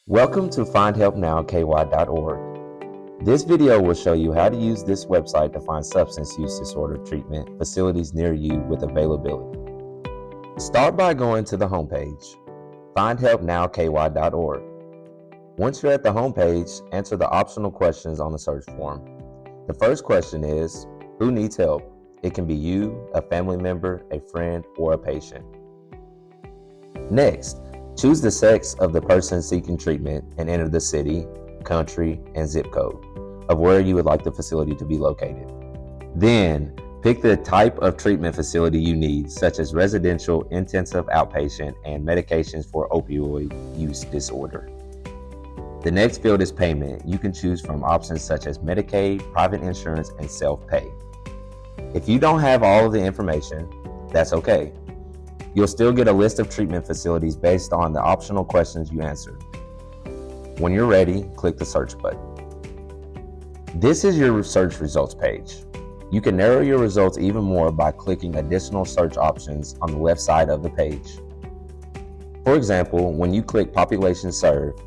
Welcome to findhelpnowky.org. This video will show you how to use this website to find substance use disorder treatment facilities near you with availability. Start by going to the homepage, findhelpnowky.org. Once you're at the homepage, answer the optional questions on the search form. The first question is, who needs help? It can be you, a family member, a friend, or a patient. Next, choose the sex of the person seeking treatment and enter the city, country, and zip code of where you would like the facility to be located. Then, pick the type of treatment facility you need, such as residential, intensive outpatient, and medications for opioid use disorder. The next field is payment. You can choose from options such as Medicaid, private insurance, and self-pay. If you don't have all of the information, that's okay. You'll still get a list of treatment facilities based on the optional questions you answered. When you're ready, click the search button. This is your search results page. You can narrow your results even more by clicking additional search options on the left side of the page. For example, when you click population served,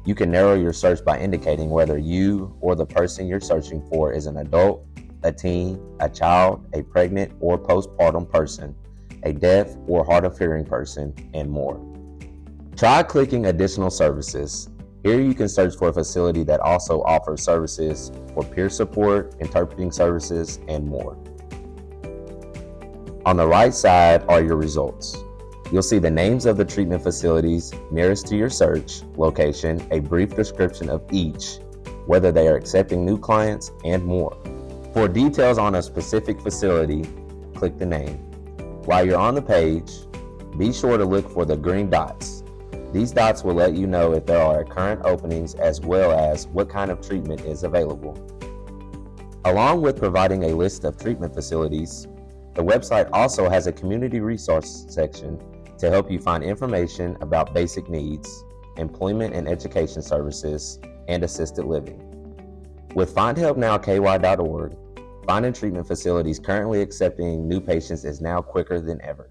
you can narrow your search by indicating whether you or the person you're searching for is an adult, a teen, a child, a pregnant or postpartum person, a deaf or hard of hearing person, and more. Try clicking additional services. Here you can search for a facility that also offers services for peer support, interpreting services, and more. On the right side are your results. You'll see the names of the treatment facilities nearest to your search location, a brief description of each, whether they are accepting new clients, and more. For details on a specific facility, click the name. While you're on the page, be sure to look for the green dots. These dots will let you know if there are current openings as well as what kind of treatment is available. Along with providing a list of treatment facilities, the website also has a community resource section to help you find information about basic needs, employment and education services, and assisted living. With findhelpnowky.org, finding treatment facilities currently accepting new patients is now quicker than ever.